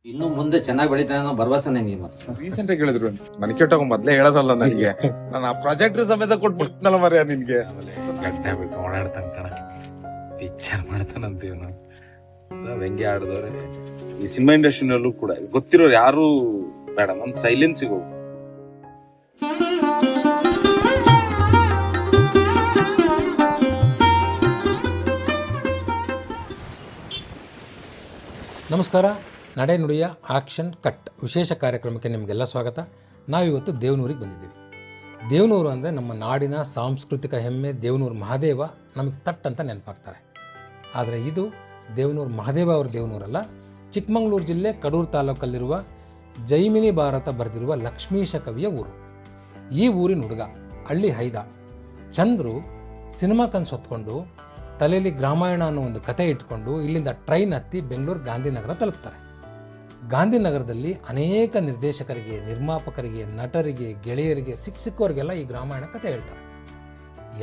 ಇನ್ನು ಮುಂದೆ ಚೆನ್ನಾಗಿ ಬೆಳಿತಾನೆ ಅನ್ನೋ ಭರವಸೆ ನಿಮಗೆ ಮತ್ತೆ. ರೀಸೆಂಟ್ ಆಗಿ ಹೇಳಿದ್ರು ನನಗೆ ಕೆಟ್ಟೋಗ ಮೊದ್ಲೇ ಹೇಳೋದಲ್ಲ ನನಗೆ. ನಾನು ಆ ಪ್ರಾಜೆಕ್ಟ್ ಸಮೇತ ಕೊಟ್ಬಿಡ್ತೀನಲ್ಲ ಮರ್ಯ ನಿನ್ಗೆ. ಗಡ್ಡೆ ಬಿಟ್ಟು ಓಡಾಡ್ತಾನ ಕಣ, ಪಿಕ್ಚರ್ ಮಾಡ್ತಾನಂತೀವಿ ನಾವು. ವ್ಯಂಗ್ಯ ಆಡಿದವ್ರೆ ಈ ಸಿನಿಮಾ ಇಂಡಸ್ಟ್ರಿನಲ್ಲೂ ಕೂಡ ಗೊತ್ತಿರೋರು ಯಾರು ಬೇಡ, ಒಂದ್ ಸೈಲೆನ್ಸಿಗೆ ಹೋಗು. ನಮಸ್ಕಾರ. ನಡೆ ನುಡಿಯ ಆಕ್ಷನ್ ಕಟ್ ವಿಶೇಷ ಕಾರ್ಯಕ್ರಮಕ್ಕೆ ನಿಮಗೆಲ್ಲ ಸ್ವಾಗತ. ನಾವಿವತ್ತು ದೇವನೂರಿಗೆ ಬಂದಿದ್ದೀವಿ. ದೇವನೂರು ಅಂದರೆ ನಮ್ಮ ನಾಡಿನ ಸಾಂಸ್ಕೃತಿಕ ಹೆಮ್ಮೆ. ದೇವನೂರು ಮಹಾದೇವ ನಮಗೆ ತಟ್ ಅಂತ ನೆನಪಾಗ್ತಾರೆ. ಆದರೆ ಇದು ದೇವನೂರು ಮಹಾದೇವ ಅವ್ರ ದೇವನೂರಲ್ಲ. ಚಿಕ್ಕಮಗಳೂರು ಜಿಲ್ಲೆ ಕಡೂರು ತಾಲೂಕಲ್ಲಿರುವ ಜೈಮಿನಿ ಭಾರತ ಬರೆದಿರುವ ಲಕ್ಷ್ಮೀಶ ಕವಿಯ ಊರು. ಈ ಊರಿನ ಹುಡುಗ ಹಳ್ಳಿ ಹೈದ ಚಂದ್ರು ಸಿನಿಮಾ ಕನಸು ಹೊತ್ಕೊಂಡು ತಲೆಯಲ್ಲಿ ಗ್ರಾಮಾಯಣ ಅನ್ನೋ ಒಂದು ಕತೆ ಇಟ್ಕೊಂಡು ಇಲ್ಲಿಂದ ಟ್ರೈನ್ ಹತ್ತಿ ಬೆಂಗಳೂರು ಗಾಂಧಿನಗರ ತಲುಪ್ತಾರೆ. ಗಾಂಧಿನಗರದಲ್ಲಿ ಅನೇಕ ನಿರ್ದೇಶಕರಿಗೆ, ನಿರ್ಮಾಪಕರಿಗೆ, ನಟರಿಗೆ, ಗೆಳೆಯರಿಗೆ, ಸಿಕ್ಕವರಿಗೆಲ್ಲ ಈ ಗ್ರಾಮಾಯಣ ಕತೆ ಹೇಳ್ತಾರೆ.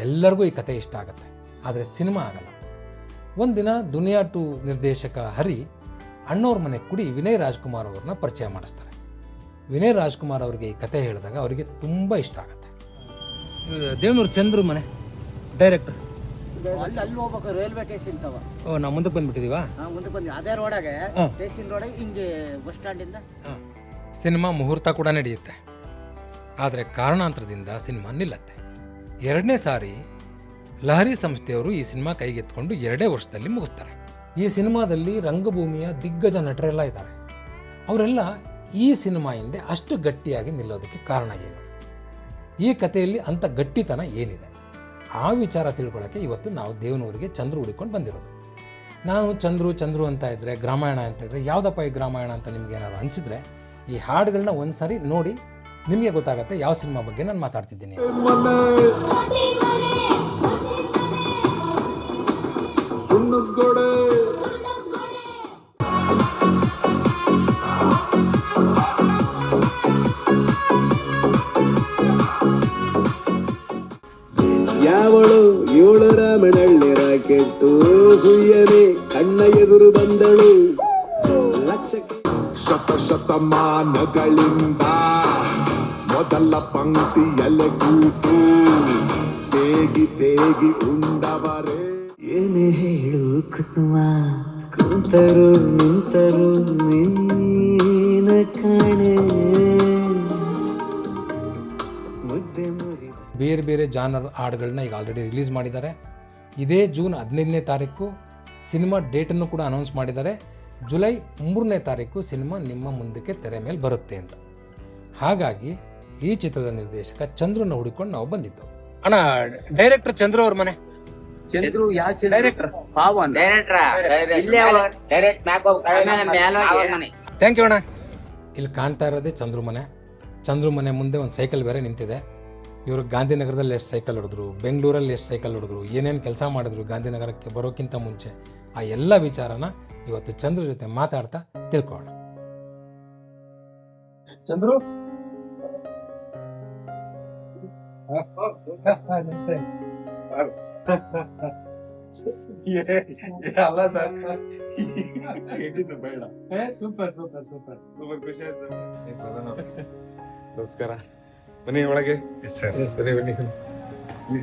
ಎಲ್ಲರಿಗೂ ಈ ಕತೆ ಇಷ್ಟ ಆಗುತ್ತೆ, ಆದರೆ ಸಿನಿಮಾ ಆಗಲ್ಲ. ಒಂದಿನ ದುನಿಯಾ 2 ನಿರ್ದೇಶಕ ಹರಿ ಅಣ್ಣವ್ರ ಮನೆ ಕುಡಿ ವಿನಯ್ ರಾಜ್ಕುಮಾರ್ ಅವ್ರನ್ನ ಪರಿಚಯ ಮಾಡಿಸ್ತಾರೆ. ವಿನಯ್ ರಾಜ್ಕುಮಾರ್ ಅವ್ರಿಗೆ ಈ ಕತೆ ಹೇಳಿದಾಗ ಅವರಿಗೆ ತುಂಬ ಇಷ್ಟ ಆಗುತ್ತೆ. ದೇವನೂರು ಚಂದ್ರು ಮನೆ ಡೈರೆಕ್ಟರ್ ಅಲ್ಲಿ ಹೋಗ್ಬೇಕು, ರೈಲ್ವೆ ಸ್ಟೇಷನ್ ತವ. ಓ, ನಾವು ಮುಂದಕ್ಕೆ ಬಂದ್ಬಿಟ್ಟಿದೀವಾ? ಮುಂದಕ್ಕೆ ಬಂದ್ವಿ, ಅದೇ ರೋಡಾಗೆ ಸ್ಟೇಷನ್ ರೋಡ್ ಹಿಂಗೆ ಬಸ್ ಸ್ಟ್ಯಾಂಡ್ ಇಂದ. ಸಿನಿಮಾ ಮುಹೂರ್ತ ಕೂಡ ನಡೆಯುತ್ತೆ. ಆದರೆ ಕಾರಣಾಂತರದಿಂದ ಸಿನಿಮಾ ನಿಲ್ಲತ್ತೆ. 2ನೇ ಸಾರಿ ಲಹರಿ ಸಂಸ್ಥೆಯವರು ಈ ಸಿನಿಮಾ ಕೈಗೆತ್ಕೊಂಡು 2 ವರ್ಷದಲ್ಲಿ ಮುಗಿಸ್ತಾರೆ. ಈ ಸಿನಿಮಾದಲ್ಲಿ ರಂಗಭೂಮಿಯ ದಿಗ್ಗಜ ನಟರೆಲ್ಲ ಇದ್ದಾರೆ. ಅವರೆಲ್ಲ ಈ ಸಿನಿಮಾ ಹಿಂದೆ ಅಷ್ಟು ಗಟ್ಟಿಯಾಗಿ ನಿಲ್ಲೋದಕ್ಕೆ ಕಾರಣ ಏನು, ಈ ಕಥೆಯಲ್ಲಿ ಅಂಥ ಗಟ್ಟಿತನ ಏನಿದೆ, ಆ ವಿಚಾರ ತಿಳ್ಕೊಳ್ಳೋಕ್ಕೆ ಇವತ್ತು ನಾವು ದೇವನೂರಿಗೆ ಚಂದ್ರು ಹುಡುಕೊಂಡು ಬಂದಿರೋದು. ನಾನು ಚಂದ್ರು ಅಂತ ಇದ್ದರೆ, ಗ್ರಾಮಾಯಣ ಅಂತ ಇದ್ದರೆ ಯಾವುದಪ್ಪ ಈ ಗ್ರಾಮಾಯಣ ಅಂತ ನಿಮ್ಗೆ ಏನಾದ್ರು ಅನಿಸಿದ್ರೆ ಈ ಹಾಡುಗಳನ್ನ ಒಂದ್ಸರಿ ನೋಡಿ ನಿಮಗೆ ಗೊತ್ತಾಗುತ್ತೆ ಯಾವ ಸಿನಿಮಾ ಬಗ್ಗೆ ನಾನು ಮಾತಾಡ್ತಿದ್ದೀನಿ. ಯಾವಳು ಇವಳು ರಾಮನಳ್ಳಿ ರಾಕೆಟ್ಟು ಸುಯ್ಯನೆ ಕಣ್ಣ ಎದುರು ಬಂದಳು ಲಕ್ಷಕ್ಕೆ ಶತಮಾನಗಳಿಂದ ಮೊದಲ ಪಂಕ್ತಿಯಲ್ಲೇ ಕೂತು ತೇಗಿ ಉಂಡವರೇ. ಏನೇ ಹೇಳು ಕುಸುಮ, ಕುಂತರು ನಿಂತರು ನೀನ ಕಾಣೆ ಮುದ್ದೆ ಮುರಿದ. ಬೇರೆ ಬೇರೆ ಜಾನರ್ ಹಾಡುಗಳನ್ನ ಈಗ ಆಲ್ರೆಡಿ ರಿಲೀಸ್ ಮಾಡಿದ್ದಾರೆ. ಇದೇ ಜೂನ್ 15ನೇ ತಾರೀಕು ಸಿನಿಮಾ ಡೇಟನ್ನು ಕೂಡ ಅನೌನ್ಸ್ ಮಾಡಿದ್ದಾರೆ. ಜುಲೈ 3ನೇ ತಾರೀಕು ಸಿನಿಮಾ ನಿಮ್ಮ ಮುಂದಕ್ಕೆ ತೆರೆ ಮೇಲೆ ಬರುತ್ತೆ ಅಂತ. ಹಾಗಾಗಿ ಈ ಚಿತ್ರದ ನಿರ್ದೇಶಕ ಚಂದ್ರನ ಹುಡುಕೊಂಡು ನಾವು ಬಂದಿದ್ದು. ಅಣ್ಣ, ಡೈರೆಕ್ಟರ್ ಚಂದ್ರು ಅವ್ರ ಮನೆ. ಚಂದ್ರು ಯಾವ ಡೈರೆಕ್ಟರ್ ಪಾವನ್ ಥ್ಯಾಂಕ್ ಯು ಅಣ್ಣ. ಇಲ್ಲಿ ಕಾಣ್ತಾ ಇರೋದೇ ಚಂದ್ರು ಮನೆ. ಚಂದ್ರು ಮನೆ ಮುಂದೆ ಒಂದು ಸೈಕಲ್ ಬೇರೆ ನಿಂತಿದೆ. ಇವರು ಗಾಂಧಿನಗರದಲ್ಲಿ ಎಷ್ಟು ಸೈಕಲ್ ಹೊಡೆದ್ರು, ಬೆಂಗಳೂರಲ್ಲಿ ಎಷ್ಟು ಸೈಕಲ್ ಹೊಡೆದ್ರು, ಏನೇನು ಕೆಲಸ ಮಾಡಿದ್ರು ಗಾಂಧಿನಗರಕ್ಕೆ ಬರೋಕ್ಕಿಂತ ಮುಂಚೆ, ಆ ಎಲ್ಲ ವಿಚಾರನ ಇವತ್ತು ಚಂದ್ರ ಜೊತೆ ಮಾತಾಡ್ತಾ ತಿಳ್ಕೊಳ್ಳೋಣ. ಚಂದ್ರು, ಅಲ್ಲ ಸರ್, ಬೇಡ. ಸೂಪರ್. ಖುಷಿ ಆಯ್ತು ಸರ್. ನಮಸ್ಕಾರ, ಬನ್ನಿ ಒಳಗೆ. ಬನ್ನಿ ಬನ್ನಿ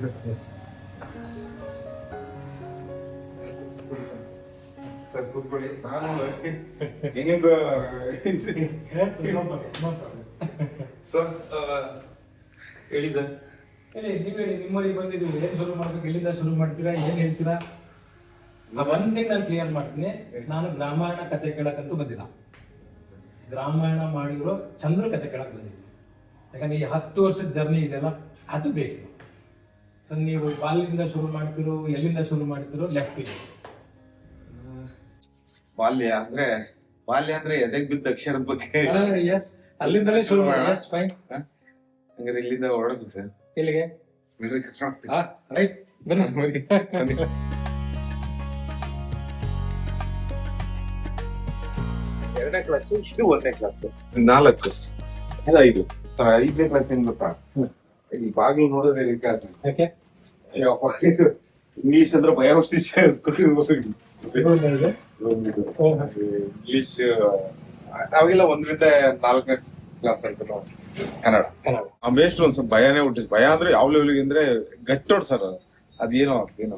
ಸರ್. ಸರ್ ಕೂತ್ಕೊಳ್ಳಿ. ನಾನು ಹೆಂಗ ಹೇಳಿ ಸರ್. ನೀವು ಹೇಳಿ, ನಿಮ್ಮೂರಿಗೆ ಬಂದಿದ್ದೀವಿ, ಏನು ಶುರು ಮಾಡ್ಬೇಕು, ಎಲ್ಲಿಂದ ಶುರು ಮಾಡ್ತೀರಾ, ಏನು ಹೇಳ್ತೀರಾ? ಒಂದಿನ ನಾನು ಕ್ಲಿಯರ್ ಮಾಡ್ತೀನಿ. ನಾನು ಗ್ರಾಮಾಯಣ ಕತೆ ಕೇಳಕ್ಕಂತೂ ಬಂದಿಲ್ಲ. ಗ್ರಾಮಾಯಣ ಮಾಡಿರೋ ಚಂದ್ರ ಕತೆ ಕೇಳಕ್ ಬಂದಿದ್ದೀನಿ. ಯಾಕಂದ್ರೆ ಈ 10 ವರ್ಷದ ಜರ್ನಿ ಇದೆಯಲ್ಲ, ಅದು ಬೇಕು. ಸೊ ನೀವು ಬಾಲ್ಯದಿಂದ ಶುರು ಮಾಡ್ತಿರೋ, ಎಲ್ಲಿಂದ ಶುರು ಮಾಡ್ತಿರೋ, ಲೆಫ್ಟ್ ಇದೆ. ಬಾಲ್ಯ ಅಂದ್ರೆ ಎದೆಗ್ ಬಿದ್ದ ಅಕ್ಷರದ ಬಗ್ಗೆ. ಎಸ್, ಅಲ್ಲಿಂದಲೇ ಶುರು ಮಾಡಿ. Yes, fine. ಹಂಗಾರೆ ಇಲ್ಲಿಂದ ಹೊರಡ್ಬೇಕು ಸರ್. ಎಲ್ಲಿಗೆ? ಬಿಡ್ರಿ, ಕರ್ಕೊಂಡು ರೈಟ್, ಬನ್ನಿ. 2ನೇ ಕ್ಲಾಸ್, ಇದು 1ನೇ ಕ್ಲಾಸ್, 4 ಇದು 5. 5ನೇ ಕ್ಲಾಸ್ ಏನ್ ಗೊತ್ತಾ, ಈ ಬಾಗಿಲು ನೋಡಿದ್ರೆ ಯಾಕೆ ಇಂಗ್ಲಿಷ್ ಅಂದ್ರೆ ಭಯ ಹುಟ್ಟಿಸಿ ಇಂಗ್ಲಿಷ್ ಅವಾಗೆಲ್ಲ 1ರಿಂದ 4ನೇ ಕ್ಲಾಸ್ ಅಂತ ಕನ್ನಡ. ಆ ಮೇಷ್ಟ್ರು ಒಂದ್ ಸ್ವಲ್ಪ ಭಯನೇ ಹುಟ್ಟಿದ್. ಭಯ ಅಂದ್ರೆ ಯಾವ ಲೆವೆಲ್ಗೆ ಅಂದ್ರೆ ಗಟ್ಟೋಡ್ ಸರ್, ಅದೇನೋ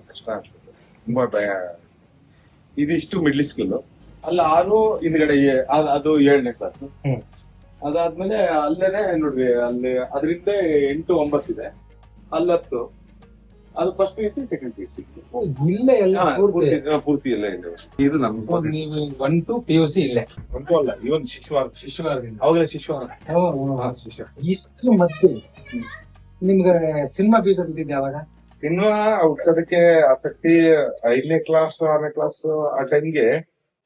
ಕಷ್ಟ ಅನ್ಸುತ್ತೆ, ತುಂಬಾ ಭಯ. ಇದಿಷ್ಟು ಮಿಡ್ಲ್ ಸ್ಕೂಲ್. ಅಲ್ಲ 6 ಹಿಂದ್ಗಡೆ ಅದು 7ನೇ ಕ್ಲಾಸ್. ಅದಾದ್ಮೇಲೆ ಅಲ್ಲೇನೆ ನೋಡ್ರಿ, ಅಲ್ಲಿ ಅದರಿಂದ 8, 9 ಇದೆ. ಅಲ್ಲಿ 10. ಅದು ಫಸ್ಟ್ PUC, ಸೆಕೆಂಡ್ PUC. ಇಲ್ಲೇ ಎಲ್ಲ ಪೂರ್ತಿ ಎಲ್ಲ ಇದೆ. ಇದು ನಮ್ಮ ನೀವು 1 to PUC ಇಲ್ಲೇ. ಒಂದು ಅಲ್ಲ, ಇವನ್ ಶಿಶುವಾರ ಅವಾಗಲೇ ಶಿಶುವಾರ. ಇಷ್ಟು ಮತ್ತೆ ನಿಮ್ಗೆ ಸಿನಿಮಾ ಬೀಜ ಬಿದ್ದಿದ್ದೆ ಯಾವಾಗ? ಸಿನಿಮಾ ಹುಟ್ಟೋದಕ್ಕೆ ಆಸಕ್ತಿ 5ನೇ ಕ್ಲಾಸ್ 6ನೇ ಕ್ಲಾಸ್ ಆ ಟೈಮ್ಗೆ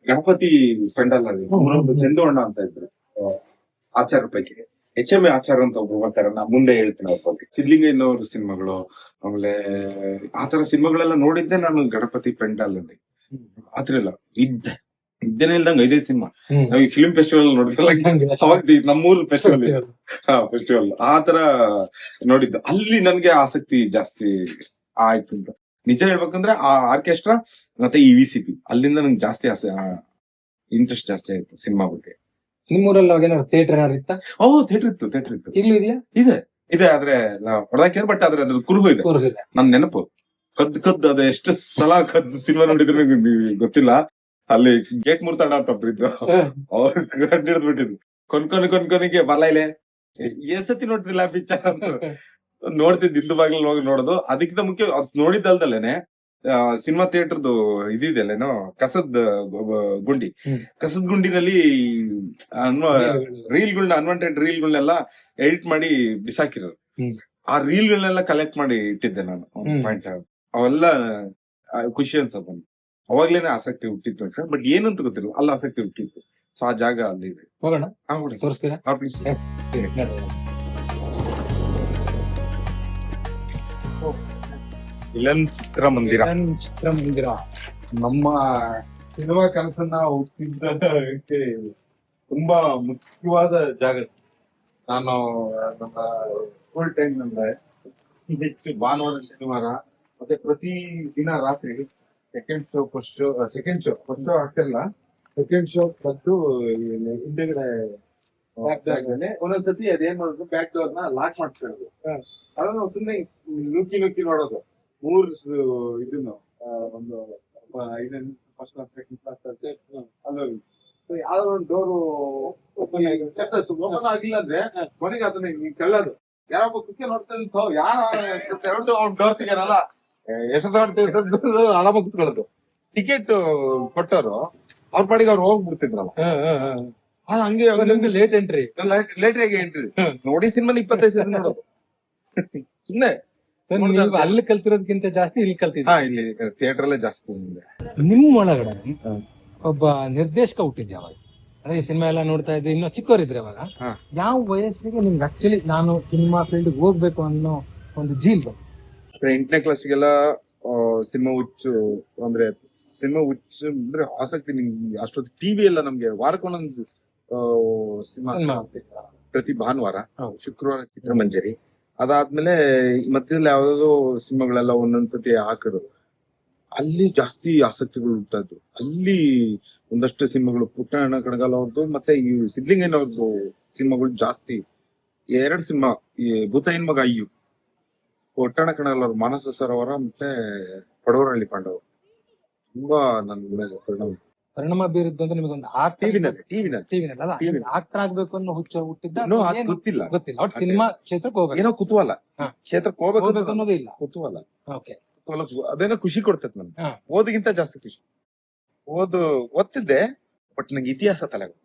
ಗಣಪತಿ ಪೆಂಡಲ್ ಅಲ್ಲಿ ಚಂದೋಣ್ಣ ಅಂತ ಇದ್ರು ಆಚಾರ ಪೈಕಿ. HM ಆಚಾರ ಅಂತ ಒಬ್ರು ಬರ್ತಾರೆ, ನಾ ಮುಂದೆ ಹೇಳ್ತೀನಿ ಅವ್ರ ಬಗ್ಗೆ. ಸಿದ್ಲಿಂಗಯ್ಯನವ್ರ ಸಿನಿಮಾಗಳು, ಆಮೇಲೆ ಆತರ ಸಿನಿಮಾಗಳೆಲ್ಲ ನೋಡಿದ್ದೆ ನಾನು ಗಣಪತಿ ಪೆಂಡಲ್ ಅಲ್ಲಿ. ಆತರ ಇಲ್ಲ ಇದ್ದೇನೆ ಇಲ್ದಂಗ 5 ಸಿನಿಮಾ ನಾವ್ ಈ ಫಿಲ್ಮ್ ಫೆಸ್ಟಿವಲ್ ನೋಡಿದ್ರಲ್ಲ, ಅವಾಗ ನಮ್ಮೂರ್ ಫೆಸ್ಟಿವಲ್ ಆತರ ನೋಡಿದ್ದು. ಅಲ್ಲಿ ನನ್ಗೆ ಆಸಕ್ತಿ ಜಾಸ್ತಿ ಆಯ್ತು ಅಂತ ನಿಜ ಹೇಳ್ಬೇಕಂದ್ರೆ. ಆ ಆರ್ಕೆಸ್ಟ್ರಾ ಮತ್ತೆ ಈ VCP ಅಲ್ಲಿಂದ ನಂಗೆ ಜಾಸ್ತಿ ಇಂಟ್ರೆಸ್ಟ್ ಜಾಸ್ತಿ ಆಯ್ತು ಸಿನಿಮಾ ಬಗ್ಗೆ. ನಿಮ್ಮೂರಲ್ಲಿ ಅವಾಗ ಏನಾದ್ರು ಥಿಯೇಟರ್ ಏನಾದ್ರು ಇತ್ತ? ಥಿಯೇಟರ್ ಇತ್ತು. ಈಗಲೂ ಇದೆಯಾ? ಇದೆ ಆದ್ರೆ ಹೊಡೆದಾಕಿರ್, ಬಟ್ ಆದ್ರೆ ಅದ್ರ ಕುರುಹು ಇದೆ. ನನ್ ನೆನಪು ಕದ್ದು ಅದ ಎಷ್ಟು ಸಲ ಕದ್ದು ಸಿನಿಮಾ ನೋಡಿದ್ರೆ ಗೊತ್ತಿಲ್ಲ. ಅಲ್ಲಿ ಗೇಟ್ ಮುರ್ತಾಡ ಅಂತ ಒಬ್ರಿದ್ದು, ಅವ್ರು ಕಂಡಿಡ್ದು ಬಿಟ್ಟಿದ್ರು. ಕೊನ್ಕೊನಿಗೆ ಬರಲ್ಲ ಇಲ್ಲೇ ಎಸತಿ ನೋಡ್ತಿಲ್ಲ ಪಿಕ್ಚರ್ ಅಂತ ನೋಡ್ತಿದ್ ಹಿಂದು ಬಾಗಿಲು ಹೋಗಿ ನೋಡೋದು. ಅದಕ್ಕಿಂತ ಮುಖ್ಯ ಅದ್ ನೋಡಿದ್ದಲ್ದಲ್ಲೇನೆ ಸಿನಿಮಾ ಥಿಯೇಟರ್ದು ಇದಿದೆಯಲ್ಲೇನೋ ಕಸದ್ ಗುಂಡಿನಲ್ಲಿ ರೀಲ್ಗಳನ್ನ, ಅನ್ವಾಂಟೆಡ್ ರೀಲ್ಗಳನ್ನೆಲ್ಲ ಎಡಿಟ್ ಮಾಡಿ ಬಿಸಾಕಿರೋರು. ಆ ರೀಲ್ಗಳನ್ನೆಲ್ಲ ಕಲೆಕ್ಟ್ ಮಾಡಿ ಇಟ್ಟಿದ್ದೆ ನಾನು ಪಾಯಿಂಟ್. ಅವೆಲ್ಲ ಖುಷಿ ಅನ್ಸಪ್ಪ. ಅವಾಗ್ಲೇನೆ ಆಸಕ್ತಿ ಹುಟ್ಟಿತ್ತು ಸರ್, ಬಟ್ ಏನಂತ ಗೊತ್ತಿಲ್ಲ, ಅಲ್ಲಿ ಆಸಕ್ತಿ ಹುಟ್ಟಿತ್ತು. ಸೊ ಆ ಜಾಗ ಅಲ್ಲಿ ಇದೆ. ಹೋಗೋಣ, ತೋರಿಸ್ತೀರಾ? ಇಲ್ಲೊಂದು ಚಿತ್ರಮಂದಿರ. ನಮ್ಮ ಸಿನಿಮಾ ಕನಸನ್ನ ಹುಟ್ಟಿದ್ದಕ್ಕೆ ತುಂಬಾ ಮುಖ್ಯವಾದ ಜಾಗ. ನಾನು ನಮ್ಮ ಸ್ಕೂಲ್ ಟೈಮ್ ಅಂದ್ರೆ ಹೆಚ್ಚು ಭಾನುವಾರ, ಶನಿವಾರ ಮತ್ತೆ ಪ್ರತಿ ದಿನ ರಾತ್ರಿ ಸೆಕೆಂಡ್ ಶೋ ಆಗ್ತಿಲ್ಲ. ಸೆಕೆಂಡ್ ಶೋ ಬಂದು ಹಿಂದೆಗಡೆ ಒಂದೊಂದ್ಸತಿ ಅದೇನ್ ಮಾಡೋದು, ಬ್ಯಾಕ್ ಡೋರ್ ನ ಲಾಕ್ ಮಾಡ್ಕೊಳ್ಳೋದು. ಅದನ್ನ ಸುಮ್ಮನೆ ನುಕ್ಕಿ ನೋಡೋದು. 3 ಇದನ್ನು ಒಂದು ಫಸ್ಟ್ ಕ್ಲಾಸ್, ಸೆಕೆಂಡ್ ಕ್ಲಾಸ್ ಅಲ್ಲಿ ಯಾವ್ದೋ ಒಂದು ಡೋರು ಓಪನ್ ಆಗಿಲ್ಲ ಅಂದ್ರೆ ಮನೆಗೆ ಅದನ್ನ ಕೆಲ್ಲದು. ಯಾರೊಬ್ಬ ಕುಕ್ಕೆ ನೋಡ್ತಾ ಯಾರು ಡೋರ್ ತೆಗಿಯಲ್ಲ, ಎಷ್ಟೊತ್ತು ಆರಾಮ ಕುತ್ಕೊಳ್ಳೋದು. ಟಿಕೆಟ್ ಕೊಟ್ಟವರು ಅವ್ರ ಪಾಡಿಗೆ ಅವ್ರು ಹೋಗ್ಬಿಡ್ತಿದ್ರಲ್ಲ. ಹಂಗೆ ಲೇಟ್ ಎಂಟ್ರಿ ನೋಡಿ ಸಿನಿಮಾ 25 ಸತಿ ನೋಡೋದು ಸುಮ್ನೆ. ಅಲ್ಲಿ ಕಲ್ತಿರೋದಕ್ಕಿಂತ ಜಾಸ್ತಿ ಇಲ್ಲಿ ಕಲ್ತಿದ್ದೆ. ಇಲ್ಲಿ ಥಿಯೇಟರ್ ಅಲ್ಲೇ ಜಾಸ್ತಿ. ನಿಮ್ ಒಳಗಡೆ ಒಬ್ಬ ನಿರ್ದೇಶಕ ಹುಟ್ಟಿದ್ದೆ ಅವಾಗ, ಅದೇ ಈ ಸಿನಿಮಾ ಎಲ್ಲ ನೋಡ್ತಾ ಇದ್ದೆ, ಇನ್ನು ಚಿಕ್ಕವರಿದ್ರೆ ಅವಾಗ. ಯಾವ ವಯಸ್ಸಿಗೆ ನಿಮ್ಗೆ ಆಕ್ಚುಲಿ ನಾನು ಸಿನಿಮಾ ಫೀಲ್ಡ್ ಹೋಗ್ಬೇಕು ಅನ್ನೋ ಒಂದು ಜೀಲ್ ಬಂತು? 8ನೇ ಕ್ಲಾಸ್ಗೆಲ್ಲ ಸಿನಿಮಾ ಹುಚ್ಚು ಅಂದ್ರೆ ಆಸಕ್ತಿ. ನಿಮ್ಗೆ ಅಷ್ಟೊತ್ತು ಟಿವಿ ಎಲ್ಲ ನಮ್ಗೆ ವಾರಕ್ಕೊಂದೊಂದು ಸಿನಿಮಾ ಪ್ರತಿ ಭಾನುವಾರ, ಶುಕ್ರವಾರ ಚಿತ್ರಮಂಜರಿ. ಅದಾದ್ಮೇಲೆ ಮಧ್ಯದಲ್ಲಿ ಯಾವ್ದಾದ್ರು ಸಿನಿಮಾಗಳೆಲ್ಲ ಒಂದೊಂದ್ಸತಿ ಹಾಕಿದ್ರು. ಅಲ್ಲಿ ಜಾಸ್ತಿ ಆಸಕ್ತಿಗಳು ಹುಟ್ಟಾ ಇದ್ವು. ಅಲ್ಲಿ ಒಂದಷ್ಟು ಸಿನಿಮಾಗಳು, ಪುಟ್ಟಣ್ಣ ಕಣಗಾಲ್ ಅವ್ರದ್ದು ಮತ್ತೆ ಈ ಸಿದ್ಲಿಂಗಯ್ಯನವ್ರದ್ದು ಸಿನಿಮಾಗಳು ಜಾಸ್ತಿ. 2 ಸಿನಿಮಾ, ಈ ಭೂತಾಯಿನ ಮಗ ಅಯ್ಯು, ಪುಟ್ಟಣ್ಣ ಕಣಗಾಲ್ ಅವ್ರ ಮಾನಸ ಸರೋವರ ಮತ್ತೆ ಪಡವರಹಳ್ಳಿ ಪಾಂಡವ ತುಂಬಾ ನನ್ನ ಮೇಲೆ ಪರಿಣಾಮ ಬೀರಿದ್ದು ಅಂದ್ರೆ ನಿಮಗೊಂದು ಆಕ್ಟರ್ ಆಗ್ಬೇಕು ಅನ್ನೋ ಹುಟ್ಟಿದ್ದ? ಗೊತ್ತಿಲ್ಲ. ಸಿನಿಮಾ ಕ್ಷೇತ್ರಕ್ಕೆ ಹೋಗ್ಬೇಕು, ಏನೋ ಕುತೂಹಲ, ಕ್ಷೇತ್ರಕ್ಕೆ ಹೋಗ್ಬೇಕು ಅನ್ನೋದೇ ಇಲ್ಲ. ಕುತೂಹಲ ಅದೇನೋ ಖುಷಿ ಕೊಡ್ತೈತೆ ನನ್ಗೆ. ಓದಿಗಿಂತ ಜಾಸ್ತಿ ಖುಷಿ. ಓದ್ತಿದ್ದೆ, ಬಟ್ ನಂಗೆ ಇತಿಹಾಸ ತಲೆಗೆ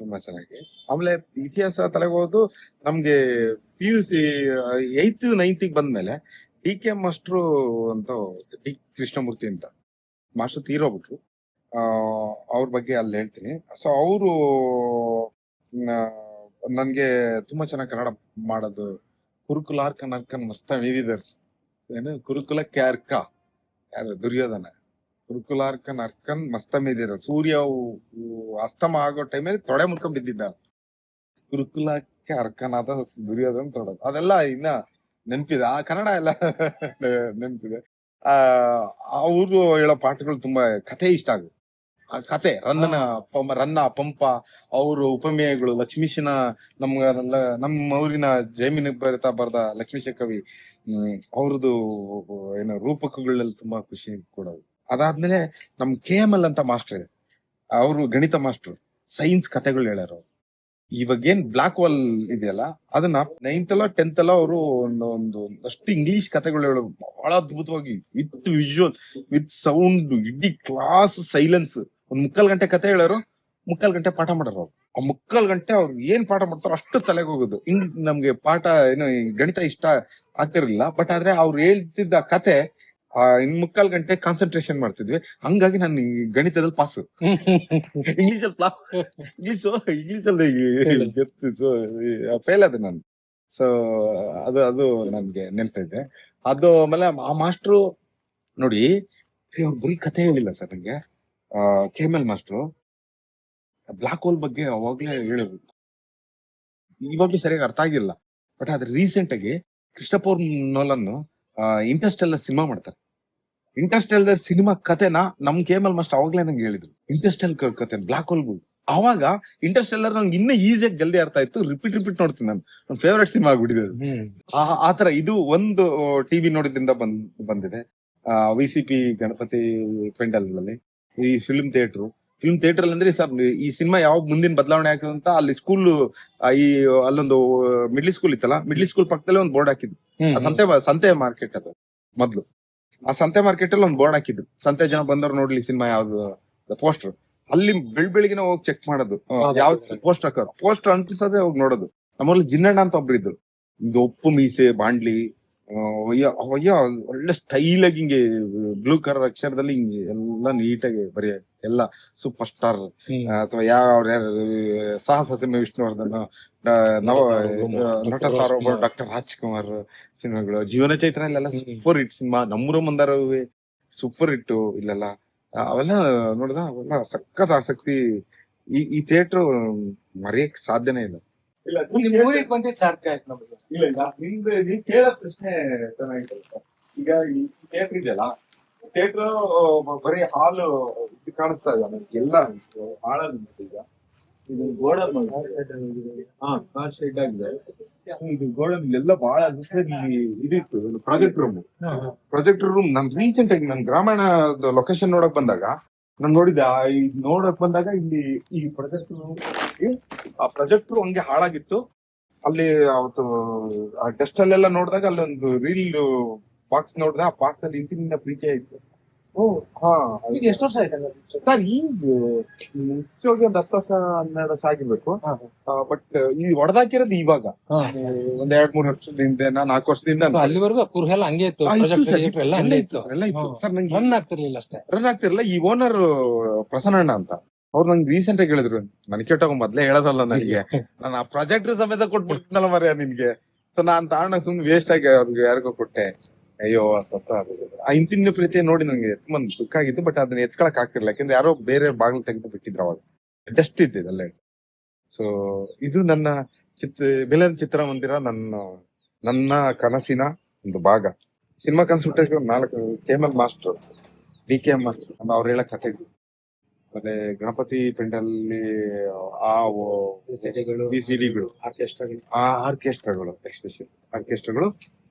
ತುಂಬಾ ಚೆನ್ನಾಗಿ. ಆಮೇಲೆ ಇತಿಹಾಸ ತಲೆಗೆ ಹೋದು ನಮ್ಗೆ PUC 8th 9th ಬಂದ್ಮೇಲೆ DK ಮಾಸ್ಟ್ರು ಅಂತ ಡಿ ಕೃಷ್ಣಮೂರ್ತಿ ಅಂತ ಮಾಸ್ಟರ್ ತೀರೋಗ್ಬಿಟ್ರು. ಅವ್ರ ಬಗ್ಗೆ ಅಲ್ಲಿ ಹೇಳ್ತೀನಿ. ಸೊ ಅವರು ನನ್ಗೆ ತುಂಬಾ ಚೆನ್ನಾಗಿ ಕನ್ನಡ ಮಾಡೋದು. ಕುರುಕುಲಾರ್ಕನ್ ಅರ್ಕನ್ ಮಸ್ತ ವೇದಿದಾರೆ. ಏನು ಕುರುಕುಲಕ್ಕೆ ಅರ್ಕ ಯಾರು? ದುರ್ಯೋಧನ. ಕುರುಕುಲಾರ್ಕನ್ ಅರ್ಕನ್ ಮಸ್ತ ಮೇದಿರ. ಸೂರ್ಯ ಅಸ್ತಮ ಆಗೋ ಟೈಮಲ್ಲಿ ತೊಡೆ ಮುಟ್ಕೊಂಡ್ ಬಿದ್ದಿದ್ದ. ಕುರುಕುಲಕ್ಕೆ ಅರ್ಕನ್ ಆದ ದುರ್ಯೋಧನ ತೊಡೋದು, ಅದೆಲ್ಲ ಇನ್ನ ನೆನ್ಪಿದೆ. ಆ ಕನ್ನಡ ಎಲ್ಲ ನೆನ್ಪಿದೆ. ಅವರು ಹೇಳೋ ಪಾಠಗಳು ತುಂಬಾ ಕಥೆ ಇಷ್ಟ ಆಗುತ್ತೆ. ಆ ಕತೆ ರನ್ನ ಪಂಪ ಅವರು ಉಪಮೇಯಗಳು ಲಕ್ಷ್ಮೀಶನ ನಮ್ಮ ಊರಿನ ಜೈಮಿನ ಬರ್ದ ಲಕ್ಷ್ಮೀಶ ಕವಿ ಅವ್ರದ್ದು ಏನೋ ರೂಪಕಗಳಲ್ಲಿ ತುಂಬಾ ಖುಷಿ ಕೊಡೋದು. ಅದಾದ್ಮೇಲೆ ನಮ್ KML ಅಂತ ಮಾಸ್ಟರ್ ಇದೆ, ಅವರು ಗಣಿತ ಮಾಸ್ಟರ್, ಸೈನ್ಸ್ ಕತೆಗಳು ಹೇಳ್ಯಾರ. ಇವಾಗ ಏನ್ ಬ್ಲಾಕ್ ವಾಲ್ ಇದೆಯಲ್ಲ ಅದನ್ನ 9th ಅಲ್ಲ 10th ಅಲ್ಲ ಅವರು ಒಂದು ಅಷ್ಟು ಇಂಗ್ಲಿಷ್ ಕತೆಗಳು ಹೇಳೋರು ಬಹಳ ಅದ್ಭುತವಾಗಿ, ವಿತ್ ವಿಜುವಲ್ ವಿತ್ ಸೌಂಡ್, ಇಡೀ ಕ್ಲಾಸ್ ಸೈಲೆನ್ಸ್. ಒಂದ್ 3/4 ಗಂಟೆ ಕತೆ ಹೇಳೋರು, 3/4 ಗಂಟೆ ಪಾಠ ಮಾಡೋರು. ಅವ್ರು ಆ 3/4 ಗಂಟೆ ಅವ್ರು ಏನ್ ಪಾಠ ಮಾಡ್ತಾರೋ ಅಷ್ಟು ತಲೆಗೆ ಹೋಗೋದು. ನಮ್ಗೆ ಪಾಠ ಏನೋ ಈ ಗಣಿತ ಇಷ್ಟ ಆಗ್ತಿರ್ಲಿಲ್ಲ, ಬಟ್ ಆದ್ರೆ ಅವ್ರು ಹೇಳ್ತಿದ್ದ ಕತೆ 3/4 ಗಂಟೆ ಕಾನ್ಸಂಟ್ರೇಷನ್ ಮಾಡ್ತಿದ್ವಿ. ಹಂಗಾಗಿ ನಾನು ಈ ಗಣಿತದಲ್ಲಿ ಪಾಸ್, ಇಂಗ್ಲಿಷಲ್ಲಿ ಫೇಲ್ ಆದೆ ನಾನು. ಸೊ ಅದು ನನ್ಗೆ ನೆನಪಿದೆ. ಅದು ಆಮೇಲೆ ಆ ಮಾಸ್ಟ್ರು ನೋಡಿ, ಅವ್ರು ಬರೀ ಕತೆ ಹೇಳಿಲ್ಲ ಸರ್ ನಂಗೆ. KML ಮಾಸ್ಟ್ರು ಬ್ಲಾಕ್ ಹೋಲ್ ಬಗ್ಗೆ ಅವಾಗ್ಲೇ ಹೇಳಿದ್ರು, ಇವಾಗ್ಲೂ ಸರಿಯಾಗಿ ಅರ್ಥ ಆಗಿಲ್ಲ. ಬಟ್ ಆದ್ರೆ ರೀಸೆಂಟ್ ಆಗಿ ಕ್ರಿಸ್ಟೋಫರ್ ನೋಲನ್ ಇಂಟರ್ಸ್ಟೆಲ್ಲರ್ ಸಿನಿಮಾ ಮಾಡ್ತಾರೆ. ಇಂಟರ್ಸ್ಟೆಲ್ಲರ್ ಸಿನಿಮಾ ಕತೆನ ನಮ್ KML ಮಾಸ್ಟರ್ ಅವಾಗ್ಲೇ ನಂಗೆ ಹೇಳಿದ್ರು, ಇಂಟರ್ಸ್ಟೆಲ್ಲರ್ ಕತೆ ಬ್ಲಾಕ್ ಹೋಲ್. ಅವಾಗ ಇಂಟರ್ಸ್ಟೆಲ್ಲರ್ ನಂಗೆ ಇನ್ನೂ ಈಸಿಯಾಗಿ ಜಲ್ದಿ ಅರ್ಥ ಆಯ್ತು. ರಿಪೀಟ್ ನೋಡ್ತೀನಿ ನಾನು, ನನ್ನ ಫೇವ್ರೇಟ್ ಸಿನಿಮಾ ಆಗ್ಬಿಟ್ಟಿದೆ. ಆತರ ಇದು ಒಂದು ಟಿವಿ ನೋಡಿದ್ರಿಂದ ಬಂದಿದೆ. VCP ಗಣಪತಿ ಪೆಂಡಲ್ ನಲ್ಲಿ ಈ ಫಿಲ್ಮ್ ಥಿಯೇಟರ್ ಅಂದ್ರೆ ಸರ್, ಈ ಸಿನಿಮಾ ಯಾವ ಮುಂದಿನ ಬದಲಾವಣೆ ಆಗ್ತದೆ ಅಂತ ಅಲ್ಲಿ ಸ್ಕೂಲ್, ಅಲ್ಲೊಂದು ಮಿಡ್ಲ್ ಸ್ಕೂಲ್ ಇತ್ತಲ್ಲ, ಮಿಡ್ಲ್ ಸ್ಕೂಲ್ ಪಕ್ಕದಲ್ಲೇ ಒಂದು ಬೋರ್ಡ್ ಹಾಕಿದ್ರು. ಸಂತೆ ಮಾರ್ಕೆಟ್ ಅದು ಮೊದ್ಲು. ಆ ಸಂತೆ ಮಾರ್ಕೆಟ್ ಅಲ್ಲಿ ಒಂದು ಬೋರ್ಡ್ ಹಾಕಿದ್ರು, ಸಂತೆ ಜನ ಬಂದವ್ರು ನೋಡ್ಲಿ ಸಿನಿಮಾ ಯಾವ್ದು ಪೋಸ್ಟರ್. ಅಲ್ಲಿ ಬೆಳಿಗ್ಗೆ ಹೋಗಿ ಚೆಕ್ ಮಾಡೋದು, ಯಾವ ಪೋಸ್ಟರ್ ಅಂಟಿಸೋದೇ ಹೋಗಿ ನೋಡೋದು. ನಮ್ಮಲ್ಲಿ ಜಿನ್ನಣ್ಣ ಅಂತ ಒಬ್ರು ಇದ್ರು, ಒಪ್ಪು ಮೀಸೆ ಬಾಂಡ್ಲಿ, ಒಳ್ಳೆ ಸ್ಟೈಲ್ ಆಗಿ ಹಿಂಗೆ ಬ್ಲೂ ಕಲರ್ ಅಕ್ಷರದಲ್ಲಿ ಹಿಂಗೆ ಎಲ್ಲ ನೀಟಾಗಿ ಬರೆಯ, ಎಲ್ಲ ಸೂಪರ್ ಸ್ಟಾರ್ ಅಥವಾ ಯಾರು ಸಾಹಸ ಸಿಂಹ ವಿಷ್ಣುವರ್ಧನ್, ನಟ ಸಾರ್ವಭೌಮ ಡಾಕ್ಟರ್ ರಾಜ್ಕುಮಾರ್ ಸಿನಿಮಾಗಳು, ಜೀವನ ಚೈತ್ರ ಇಲ್ಲೆಲ್ಲ ಸೂಪರ್ ಹಿಟ್ ಸಿನಿಮಾ. ನಮ್ಮೂರ ಮಂದಾರ ಸೂಪರ್ ಹಿಟ್ ಇಲ್ಲೆಲ್ಲ. ಅವೆಲ್ಲ ನೋಡಿದ ಅವೆಲ್ಲ ಸಖತ್ ಆಸಕ್ತಿ. ಈ ಥಿಯೇಟರ್ ಮರೆಯಕ್ ಸಾಧ್ಯನೇ ಇಲ್ಲ. ಇಲ್ಲ ನಿಮ್ದು ನೀವ್ ಕೇಳೋ ಪ್ರಶ್ನೆ ಚೆನ್ನಾಗಿರುತ್ತೆ. ಈಗ ಈ ಥಿಯೇಟರ್ ಇದೆಯಲ್ಲ, ಥಿಯೇಟರ್ ಬರೀ ಹಾಲು ಇದು ಕಾಣಿಸ್ತಾ ಇದೆ ನಮ್ಗೆಲ್ಲ, ಹಾಳಾದ ಈಗ ಇದು ಗೋಡನ್ ಶೆಡ್ ಆಗಿದೆ. ಇದು ಗೋಡನ್ ಎಲ್ಲ ಬಹಳ ಇದಿತ್ತು, ಪ್ರಾಜೆಕ್ಟ್ ರೂಮ್. ನಾನ್ ರೀಸೆಂಟ್ ಆಗಿ ನಾನು ಗ್ರಾಮೀಣ ಲೊಕೇಶನ್ ನೋಡಕ್ ಬಂದಾಗ ಇಲ್ಲಿ ಈ ಪ್ರೊಜೆಕ್ಟರ್ ಹಂಗೆ ಹಾಳಾಗಿತ್ತು. ಅಲ್ಲಿ ಅವತ್ತು ಆ ಟೆಸ್ಟ್ ಅಲ್ಲೆಲ್ಲ ನೋಡಿದಾಗ ಅಲ್ಲೊಂದು ರೀಲ್ ಬಾಕ್ಸ್ ನೋಡಿದೆ, ಆ ಬಾಕ್ಸ್ ಅಲ್ಲಿ ಇಂತಿನ ಪ್ರೀತಿ ಆಯ್ತು. ಎಷ್ಟು ವರ್ಷ ಆಯ್ತು ಸರ್? ಈಗ ಮುಚ್ಚೋಗಿ ಒಂದು 10 ವರ್ಷ 12 ವರ್ಷ ಆಗಿರ್ಬೇಕು. ಬಟ್ ಈ ಹೊಡೆದಾಕಿರೋದು ಇವಾಗ ಒಂದ್ 2-3 ವರ್ಷದ ಹಿಂದೆ, 4 ವರ್ಷದಿಂದ. ಅಲ್ಲಿವರೆಗೂ ಕುರ್ಹೆಲ್ಲ ಹಂಗೆ ಇತ್ತು, ಎಲ್ಲ ಇತ್ತು ಸರ್. ನಂಗೆ ರನ್ ಆಗ್ತಿರ್ಲಿಲ್ಲ ಅಷ್ಟೇ, ರನ್ ಆಗ್ತಿರ್ಲಿಲ್ಲ. ಈ ಓನರ್ ಪ್ರಸನ್ನಣ್ಣ ಅಂತ ಅವ್ರು ನಂಗೆ ರೀಸೆಂಟ್ ಆಗಿ ಹೇಳಿದ್ರು, ನನಗೆ ಕೇಟಾಗ ಮೊದ್ಲೇ ಹೇಳೋದಲ್ಲ ನನಗೆ, ನಾನು ಆ ಪ್ರಾಜೆಕ್ಟ್ ಸಮೇತ ಕೊಟ್ಬಿಡ್ತೀನಲ್ಲ ಮರ್ಯ ನಿನ್ಗೆ. ಸೊ ನಾನ್ ತಾಣ ಸುಮ್ನೆ ವೇಸ್ಟ್ ಆಗಿ ಅವ್ರಿಗೆ ಯಾರಿಗೋ ಕೊಟ್ಟೆ. ಅಯ್ಯೋ ಆ ಇಂತಿನ ಪ್ರೀತಿ ನೋಡಿ ನಂಗೆ ತುಂಬಾ ದುಃಖ ಆಗಿತ್ತು. ಬಟ್ ಅದನ್ನ ಎತ್ಕೊಳಕ್ ಆಗ್ತಿರ್ಲಿಲ್ಲ, ಯಾಕಂದ್ರೆ ಯಾರೋ ಬೇರೆ ಬಾಗಿಲು ತೆಗೆದು ಬಿಟ್ಟಿದ್ರು, ಅವಾಗ ಡಸ್ಟ್ ಇದ್ದಿದ್ದು ಅಲ್ಲೇ. ಸೊ ಇದು ನನ್ನ ಮಿಲನ್ ಚಿತ್ರಮಂದಿರ, ನನ್ನ ಕನಸಿನ ಒಂದು ಭಾಗ. Cinema consultation 4 KML master, DKM master ಅವ್ರು ಹೇಳಕ್ ಕತೆ. ಮತ್ತೆ ಗಣಪತಿ ಪೆಂಡಲ್ಲಿ VCDಗಳು, ಆರ್ಕೆಸ್ಟ್ರಾಗಳು, ಎಸ್ಪೆಷಲಿ ಆರ್ಕೆಸ್ಟ್ರಾಗಳು,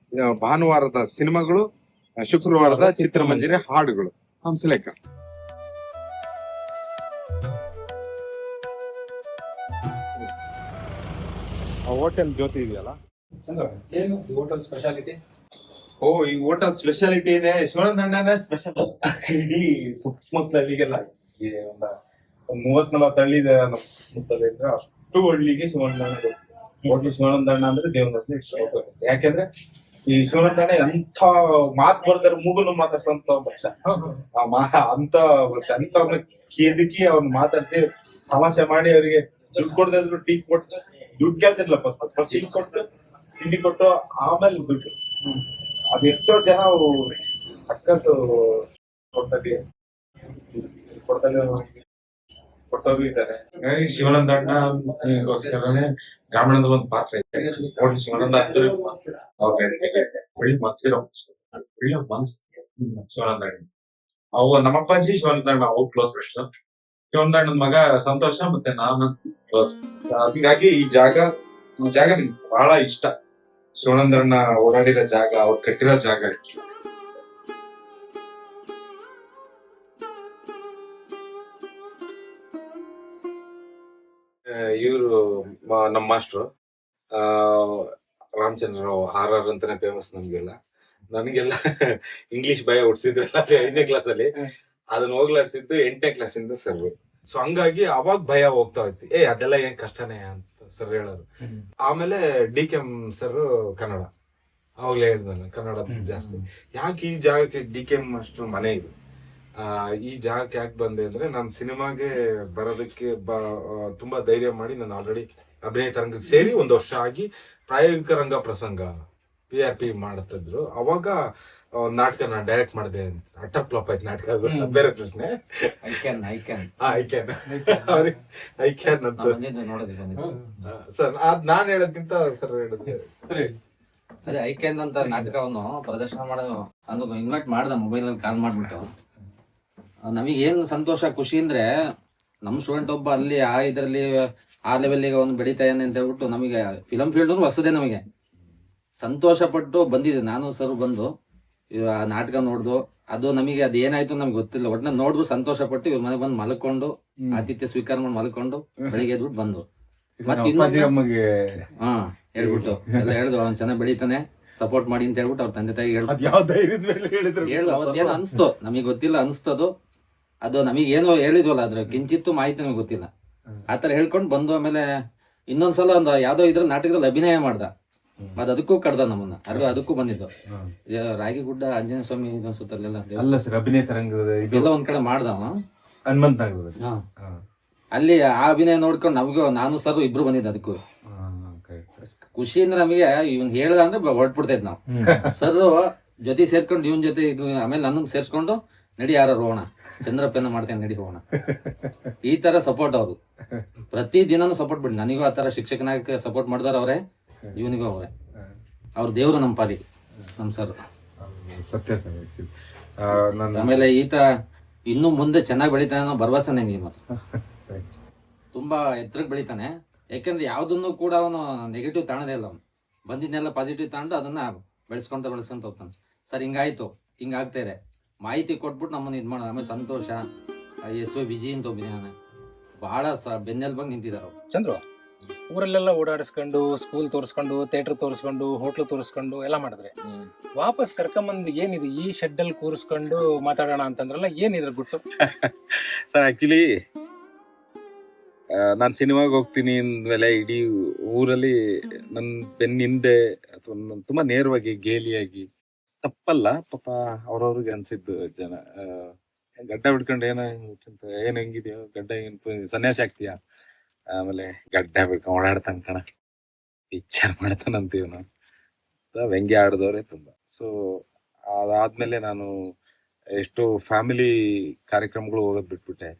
ಭಾನುವಾರದ ಸಿನಿಮಾಗಳು, ಶುಕ್ರವಾರದ ಚಿತ್ರಮಂಜರಿ ಹಾಡುಗಳು, ಹಂಸಲೇಖ. ಹೋಟೆಲ್ ಜ್ಯೋತಿ ಇದೆಯಲ್ಲ, ಹೋಟೆಲ್ ಸ್ಪೆಷಾಲಿಟಿ. ಈ ಹೋಟೆಲ್ ಸ್ಪೆಷಾಲಿಟಿನೇ ಶಿವನಂದಣ್ಣನೇ ಸ್ಪೆಷಲ್. ಇಡೀ ಸುತ್ತಮುತ್ತ ಹಳ್ಳಿಗೆಲ್ಲ ಒಂದು 30-40 ಹಳ್ಳಿ ಸುತ್ತಮುತ್ತಲ ಇದ್ರೆ ಅಷ್ಟು ಹಳ್ಳಿಗೆ ಶಿವನಂದಣ್ಣ. ಹೋಟೆಲ್ ಶಿವನಂದಣ್ಣ ಅಂದ್ರೆ ದೇವ್ರ ಯಾಕೆಂದ್ರೆ ಈ ಶಿವನಂದಣ್ಣ ಎಂಥ ಮಾತು ಬರ್ದಾರ, ಮೂಗನ್ನು ಮಾತಾಡ್ಸಂತ ಮನುಷ್ಯ. ಅಂತ ಅವ್ರನ್ನ ಕೆದಕಿ ಅವ್ರನ್ನ ಮಾತಾಡ್ಸಿ ತಮಾಷೆ ಮಾಡಿ ಅವ್ರಿಗೆ ದುಡ್ಡು ಕೊಡದಿದ್ರು ಟೀ ಕೊಟ್ಟು, ದುಡ್ಡು ಕೇಳ್ತಿರ್ಲಿಲ್ಲ, ಫಸ್ಟ್ ಟೀ ಕೊಟ್ಟು ತಿಂಡಿ ಕೊಟ್ಟು ಆಮೇಲೆ ದುಡ್ಡು. ಅದು ಎಷ್ಟೋ ಜನ ಸಕ್ಕತ್ತು ಕೊಟ್ಟೋರು ಇದ್ದಾರೆ. ಶಿವನಂದಣ್ಣಗೋಸ್ಕರನೇ ಗ್ರಾಮೀಣದ ಒಂದು ಪಾತ್ರ ಇದೆ. ಹೋಟೆಲ್ ಶಿವನಂದ ಒಳ್ಳೆ ಮನ್ಸಿರೋ ಒಳ್ಳೆ ಮನ್ಸು ಶಿವನಂದಣ್ಣ. ನಮ್ಮಪ್ಪಾಜಿ ಶಿವನಂದಣ್ಣ ಅವ್ರು ಕ್ಲೋಸ್ ಫ್ರೆಂಡ್ಸ್. ಶಿವಣ್ಣನ ಮಗ ಸಂತೋಷ ಮತ್ತೆ ನಾನು ಬಸ್. ಹೀಗಾಗಿ ಈ ಜಾಗ ನಿಂಗೆ ಬಹಳ ಇಷ್ಟ. ಶಿವಾನಂದರನ್ನ ಓಡಾಡಿರೋ ಜಾಗ, ಅವ್ರು ಕಟ್ಟಿರೋ ಜಾಗ. ಇವರು ನಮ್ಮ ಮಾಸ್ಟ್ರು ರಾಮಚಂದ್ರ ರಾವ್ RR ಅಂತಾನೆ ಫೇಮಸ್ ನಮ್ಗೆಲ್ಲ. ನನಗೆಲ್ಲ ಇಂಗ್ಲಿಷ್ ಭಯ ಹುಡ್ಸಿದ್ರಲ್ಲ 5ನೇ ಕ್ಲಾಸ್ ಅಲ್ಲಿ, ಅದನ್ನ ಹೋಗ್ಲಾಡ್ಸಿದ್ದು 8ನೇ ಕ್ಲಾಸ್ ಇಂದ ಸರ್. ಸೊ ಹಂಗಾಗಿ ಅವಾಗ ಭಯ ಹೋಗ್ತಾ ಇತ್ತು, ಅದೆಲ್ಲ ಏನ್ ಕಷ್ಟನೇ ಅಂತ ಸರ್ ಹೇಳೋರು. ಆಮೇಲೆ DKM ಸರ್ ಕನ್ನಡ, ಅವಾಗ್ಲೇ ಹೇಳಿದ್ನಲ್ಲ ಕನ್ನಡ ಜಾಸ್ತಿ. ಯಾಕೆ ಈ ಜಾಗಕ್ಕೆ DKM ಮಾಸ್ಟರ್ ಮನೆ ಇದು, ಈ ಜಾಗಕ್ಕೆ ಯಾಕೆ ಬಂದೆ ಅಂದ್ರೆ, ನಾನು ಸಿನಿಮಾಗೆ ಬರೋದಕ್ಕೆ ತುಂಬಾ ಧೈರ್ಯ ಮಾಡಿ ನಾನು ಆಲ್ರೆಡಿ ಅಭಿನಯ ತರಂಗಕ್ಕೆ ಸೇರಿ 1 ವರ್ಷ ಆಗಿ ಪ್ರಾಯೋಗಿಕ ರಂಗ ಪ್ರಸಂಗ PRP ಮಾಡ್ತಿದ್ರು. ಅವಾಗ ನಾಟಕ ನಾನು ಡೈರೆಕ್ಟ್ ಮಾಡಿದೆ. ಅಟರ್ ಫ್ಲಾಪ್ ಆಯ್ತು ನಾಟಕ, ಅದು ಬೇರೆ ಪ್ರಶ್ನೆ. ಐ ಕ್ಯಾನ್ ಅಂತ ಸರ್ ಅದ್ ನಾನ್ ಹೇಳೋದ್ಕಿಂತ ಸರ್ ಹೇಳಿದ್ರೆ ಅದೇ ಐ ಕ್ಯಾನ್ ಅಂತ ನಾಟಕವನ್ನು ಪ್ರದರ್ಶನ ಮಾಡೋ ಅಂದು ಇನ್ವೈಟ್ ಮಾಡ್ದ, ಮೊಬೈಲ್ ಅಲ್ಲಿ ಕಾಲ್ ಮಾಡ್ಬಿಟ್ಟು. ನಮಗೆ ಏನ್ ಸಂತೋಷ ಖುಷಿ ಅಂದ್ರೆ, ನಮ್ ಸ್ಟೂಡೆಂಟ್ ಒಬ್ಬ ಅಲ್ಲಿ ಇದರಲ್ಲಿ ಆ ಲೆವೆಲ್ಗೆ ಅವ್ನು ಬೆಳೀತಾ ಇದ್ದಾನೆ ಅಂತ ಹೇಳ್ಬಿಟ್ಟು ನಮಗೆ ಫಿಲಂ ಫೀಲ್ಡ್ ಹೊಸದೇ. ನಮಗೆ ಸಂತೋಷ ಪಟ್ಟು ಬಂದಿದೆ. ನಾನು ಸರ್ ಬಂದು ಆ ನಾಟಕ ನೋಡ್ದು, ಅದು ನಮಗೆ ಅದ್ ಏನಾಯ್ತು ನಮ್ಗೆ ಗೊತ್ತಿಲ್ಲ, ಒಟ್ನಲ್ಲಿ ನೋಡ್ಬಿಟ್ಟು ಸಂತೋಷ ಪಟ್ಟು ಇವ್ರ ಮನೆ ಬಂದು ಮಲ್ಕೊಂಡು ಆತಿಥ್ಯ ಸ್ವೀಕಾರ ಮಾಡಿ ಮಲ್ಕೊಂಡು ಬೆಳಿಗ್ಗೆ ಎದ್ಬಿಟ್ಟು ಬಂದು ಹೇಳ್ಬಿಟ್ಟು ಎಲ್ಲ ಹೇಳ್ದು ಅವ್ನು ಚೆನ್ನಾಗಿ ಬೆಳೀತಾನೆ, ಸಪೋರ್ಟ್ ಮಾಡಿ ಅಂತ ಹೇಳ್ಬಿಟ್ಟು ಅವ್ರ ತಂದೆ ತಾಯಿ ಹೇಳು. ಅವತ್ತೇನೋ ಅನ್ಸ್ತು, ನಮಗೆ ಗೊತ್ತಿಲ್ಲ ಅನ್ಸ್ತದು. ಅದು ನಮಗೆ ಏನೋ ಹೇಳಿದ್ವಲ್ಲ, ಅದ್ರ ಕಿಂಚಿತ್ತು ಮಾಹಿತಿ ನಮಗೆ ಗೊತ್ತಿಲ್ಲ. ಆತರ ಹೇಳ್ಕೊಂಡ್ ಬಂದು ಆಮೇಲೆ ಇನ್ನೊಂದ್ಸಲ ಒಂದು ಯಾವ್ದೋ ಇದ್ರ ನಾಟಕದಲ್ಲಿ ಅಭಿನಯ ಮಾಡ್ದ, ಅದಕ್ಕೂ ಕಡ್ದ ನಮ್ಮನ್ನ. ಅದಕ್ಕೂ ಬಂದಿದ್ದು ರಾಗಿಗುಡ್ಡ ಆಂಜನೇಯ ಸ್ವಾಮಿ ಸುತ್ತಲೆಲ್ಲ ಅಲ್ಲ ಸರ್, ಅಭಿನಯ ತರಂಗದ ಇದೆಲ್ಲ ಒಂದ್ ಕಡೆ ಮಾಡ್ದ ಹನುಮಂತ. ಅಲ್ಲಿ ಆ ಅಭಿನಯ ನೋಡ್ಕೊಂಡು ನಮ್ಗೂ ನಾನು ಸರ್ ಇಬ್ರು ಬಂದಿದ್ದ. ಅದಕ್ಕೂ ಖುಷಿ ಅಂದ್ರೆ ನಮಗೆ ಇವನ್ ಹೇಳ್ದ ಅಂದ್ರೆ ಹೊರಟ್ಬಿಡ್ತೈತ್ ನಾವು. ಸರ್ ಜೊತೆ ಸೇರ್ಕೊಂಡು ಇವನ್ ಜೊತೆ ಆಮೇಲೆ ನನ್ನ ಸೇರ್ಸ್ಕೊಂಡು ನಡಿ ಯಾರ ಹೋಗೋಣ, ಚಂದ್ರಪ್ಪನ ಮಾಡ್ತೇನೆ ನಡಿ ಹೋಗೋಣ, ಈ ತರ ಸಪೋರ್ಟ್ ಅವರು ಪ್ರತಿ ದಿನಾನು ಸಪೋರ್ಟ್ ಬಿಡಿ. ನನಗೂ ಆತರ ಶಿಕ್ಷಕನಾಗ ಸಪೋರ್ಟ್ ಮಾಡಿದಾರ ಅವ್ರೆ, ಇವನಿಗೂ ಅವ್ರೆ. ಅವ್ರ ದೇವ್ರು ನಮ್ಮ ಪಾಲಿಗೆ ನಮ್ ಸರ್. ಸತ್ಯ ಸರ್. ಆಮೇಲೆ ಈತ ಇನ್ನು ಮುಂದೆ ಚೆನ್ನಾಗಿ ಬೆಳಿತಾನೆ ಅನ್ನೋ ಭರವಸೆ ನನಗೆ ಮಾತ್ರ. ತುಂಬಾ ಎತ್ತರಕ್ಕೆ ಬೆಳಿತಾನೆ. ಯಾಕಂದ್ರೆ ಯಾವ್ದನ್ನು ಕೂಡ ಅವನು ನೆಗೆಟಿವ್ ತಾಣದೇ ಇಲ್ಲ. ಅವನು ಬಂದಿದ್ನೆಲ್ಲ ಪಾಸಿಟಿವ್ ತಗೊಂಡು ಅದನ್ನ ಬೆಳೆಸ್ಕೊಂತ ಹೋಗ್ತಾನೆ. ಸರ್ ಹಿಂಗಾಯ್ತು, ಹಿಂಗಾಗ್ತಾ ಇದೆ ಮಾಹಿತಿ ಕೊಟ್ಬಿಟ್ಟು ನಮ್ಮನ್ನ ಇದ್ ಮಾಡೋದು. ಆಮೇಲೆ ಸಂತೋಷ, SV ವಿಜಿ ಅಂತ ಒಬ್ಬ ಬಹಳ ಬೆನ್ನೆಲ್ ಬಂದು ನಿಂತಿದಾರ. ಚಂದ್ರು ಊರಲ್ಲೆಲ್ಲ ಓಡಾಡಿಸ್ಕೊಂಡು, ಸ್ಕೂಲ್ ತೋರಿಸ್ಕೊಂಡು, ಥಿಯೇಟರ್ ತೋರಿಸ್ಕೊಂಡು, ಹೋಟ್ಲು ತೋರಿಸ್ಕೊಂಡು ಎಲ್ಲ ಮಾಡಿದ್ರೆ, ವಾಪಸ್ ಕರ್ಕೊಂಬಂದ್ ಏನಿದೆ ಈ ಶೆಡ್ ಅಲ್ಲಿ ಕೂರಿಸ್ಕೊಂಡು ಮಾತಾಡೋಣ ಅಂತಂದ್ರಲ್ಲ, ಏನಿದ್ರ ಬಿಟ್ಟು? ಸರ್ ಆಕ್ಚುಲಿ ನಾನ್ ಸಿನಿಮಾಗೆ ಹೋಗ್ತೀನಿ ಅಂದ್ಮೇಲೆ ಇಡೀ ಊರಲ್ಲಿ ನನ್ ಬೆನ್ನಿಂದೆ ಅಥವಾ ತುಂಬಾ ನೇರವಾಗಿ ಗೇಲಿಯಾಗಿ, ತಪ್ಪಲ್ಲ ಪಾಪ ಅವ್ರವ್ರಿಗೆ ಅನ್ಸಿದ್ದು ಜನ, ಗಡ್ಡ ಬಿಡ್ಕೊಂಡು ಏನ್ ಹೆಂಗಿದ್ಯೋ ಗಡ್ಡ, ಏನ್ ಸನ್ಯಾಸಿ ಆಗ್ತೀಯಾ, ಆಮೇಲೆ ಗಡ್ಡ ಬಿಡ್ಕೊಂಡು ಓಡಾಡ್ತಾನ ಕಣ, ವಿಚಾರ ಮಾಡ್ತಾನಂತೀವ್ ನಾವು ವ್ಯಂಗ್ಯ ಆಡಿದವ್ರೆ ತುಂಬಾ. ಸೊ ಅದಾದ್ಮೇಲೆ ನಾನು ಎಷ್ಟೋ ಫ್ಯಾಮಿಲಿ ಕಾರ್ಯಕ್ರಮಗಳು ಹೋಗೋದ್ ಬಿಟ್ಬಿಟ್ಟೆ.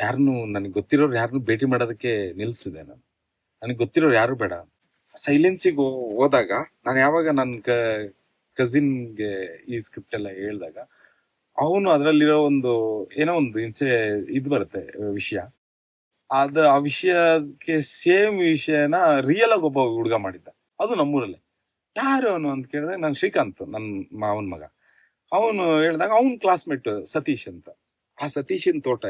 ಯಾರನ್ನು ನನಗೆ ಗೊತ್ತಿರೋರು ಯಾರನ್ನು ಭೇಟಿ ಮಾಡೋದಕ್ಕೆ ನಿಲ್ಸಿದೆ ನಾನು. ನನಗೆ ಗೊತ್ತಿರೋರು ಯಾರು ಬೇಡ. ಸೈಲೆನ್ಸಿಗೆ ಹೋದಾಗ ನಾನು ಯಾವಾಗ ನನ್ನ ಕಸಿನ್ಗೆ ಈ ಸ್ಕ್ರಿಪ್ಟ್ ಎಲ್ಲ ಹೇಳಿದಾಗ, ಅವನು ಅದರಲ್ಲಿರೋ ಏನೋ ಒಂದು ಇದು ಬರುತ್ತೆ ವಿಷಯ, ಆ ವಿಷಯಕ್ಕೆ ಸೇಮ್ ವಿಷಯನ ರಿಯಲ್ ಆಗಿ ಒಬ್ಬ ಹುಡುಗ ಮಾಡಿದ್ದ. ಅದು ನಮ್ಮೂರಲ್ಲೇ. ಯಾರು ಅವನು ಅಂತ ಕೇಳಿದಾಗ, ನಾನು ಶ್ರೀಕಾಂತ್, ನನ್ನ ಮಾವನ ಮಗ. ಅವನು ಹೇಳಿದಾಗ ಅವನ್ ಕ್ಲಾಸ್ಮೇಟ್ ಸತೀಶ್ ಅಂತ, ಆ ಸತೀಶನ್ ತೋಟ.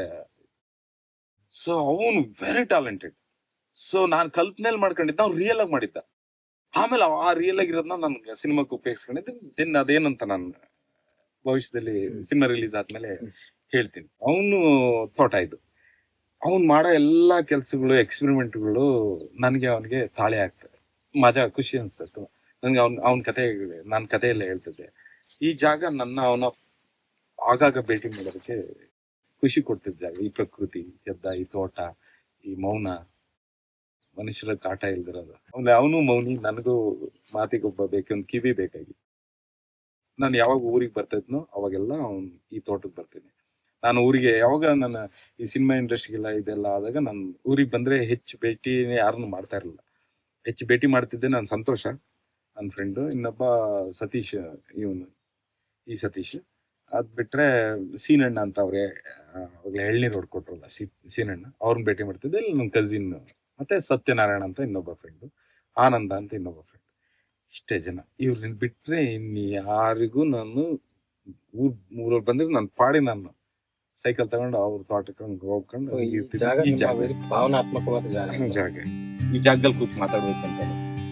ಸೊ ಅವನು ವೆರಿ ಟ್ಯಾಲೆಂಟೆಡ್. ಸೊ ನಾನು ಕಲ್ಪನೆಯಲ್ಲಿ ಮಾಡ್ಕೊಂಡಿದ್ದ, ಅವ್ನು ರಿಯಲ್ ಆಗಿ ಮಾಡಿದ್ದ. ಆಮೇಲೆ ಆ ರಿಯಲ್ ಆಗಿರೋದನ್ನ ನನ್ಗೆ ಸಿನಿಮಾಕ್ಕೆ ಉಪಯೋಗಿಸ್ಕೊಂಡಿದ್ದೆ. ದೆನ್ ಅದೇನಂತ ನಾನು ಭವಿಷ್ಯದಲ್ಲಿ ಸಿನಿಮಾ ರಿಲೀಸ್ ಆದ್ಮೇಲೆ ಹೇಳ್ತೀನಿ. ಅವನು ತೋಟ ಇದು. ಅವ್ನು ಮಾಡೋ ಎಲ್ಲಾ ಕೆಲ್ಸಗಳು, ಎಕ್ಸ್ಪೆರಿಮೆಂಟ್ಗಳು ನನಗೆ ಅವನಿಗೆ ತಾಳೆ ಆಗ್ತದೆ. ಮಜಾ, ಖುಷಿ ಅನ್ಸತ್ತು ನನ್ಗೆ. ಅವನ ನಾನು ಕಥೆಯೆಲ್ಲ ಹೇಳ್ತಿದ್ದೆ. ಈ ಜಾಗ ಅವನ ಆಗಾಗ ಭೇಟಿ ಮಾಡೋದಕ್ಕೆ ಖುಷಿ ಕೊಡ್ತಿದ್ದ ಜಾಗ. ಈ ಪ್ರಕೃತಿ, ಶಬ್ದ, ಈ ತೋಟ, ಈ ಮೌನ, ಮನುಷ್ಯರ ಕಾಟ ಇಲ್ದಿರೋದು. ಅವನು ಮೌನಿ, ನನಗೂ ಮಾತಿಗೊಬ್ಬ ಬೇಕೊಂದು ಕಿವಿ ಬೇಕಾಗಿ. ನಾನು ಯಾವಾಗ ಊರಿಗೆ ಬರ್ತಾ ಇದ್ನೋ ಅವಾಗೆಲ್ಲ ಈ ತೋಟಕ್ಕೆ ಬರ್ತೀನಿ. ನಾನು ಊರಿಗೆ ಯಾವಾಗ ನನ್ನ ಈ ಸಿನಿಮಾ ಇಂಡಸ್ಟ್ರಿಗೆಲ್ಲ ಇದೆಲ್ಲ ಆದಾಗ ನಾನು ಊರಿಗೆ ಬಂದ್ರೆ ಹೆಚ್ಚು ಭೇಟಿನೇ ಯಾರನ್ನು ಮಾಡ್ತಾ ಇರಲಿಲ್ಲ. ಹೆಚ್ಚು ಭೇಟಿ ಮಾಡ್ತಿದ್ದೆ ನಾನು ಸಂತೋಷ, ನನ್ನ ಫ್ರೆಂಡು, ಇನ್ನೊಬ್ಬ ಸತೀಶ್, ಈ ಸತೀಶ್. ಅದ್ ಬಿಟ್ರೆ ಸೀನಣ್ಣ ಅಂತ ಅವ್ರೆ ಅವಾಗಲೇ ಎಳ್ನೀರು ಹೊಡ್ಕೊಟ್ರಲ್ಲ ಸೀನಣ್ಣ ಅವ್ರನ್ನ ಭೇಟಿ ಮಾಡ್ತಿದ್ದೆ. ಇಲ್ಲಿ ನನ್ನ ಕಸಿನ್ ಮತ್ತೆ ಸತ್ಯನಾರಾಯಣ ಅಂತ ಇನ್ನೊಬ್ಬ ಫ್ರೆಂಡು, ಆನಂದ ಅಂತ ಇನ್ನೊಬ್ಬ ಫ್ರೆಂಡ್. ಇಷ್ಟೇ ಜನ. ಇವ್ರನ್ನ ಬಿಟ್ರೆ ಇನ್ನು ಯಾರಿಗೂ ನಾನು ಊರಲ್ಲಿ ಬಂದ್ರೆ ನನ್ನ ಪಾಡಿ ನಾನು ಸೈಕಲ್ ತಗೊಂಡು ಅವ್ರ ತೋಟಕ್ಕೆ ಹೋಗ್ಕೊಂಡು ಈ ಜಾಗ ಈ ನಿಮ್ಮ ಜಾಗ very ಭಾವನಾತ್ಮಕವಾದ ಜಾಗ. ಜಾಗ ಈ ಜಾಗದಲ್ಲಿ ಕೂತ್ ಮಾತಾಡ್ಬೇಕು ಅಂತ ಅನಿಸ್ತು.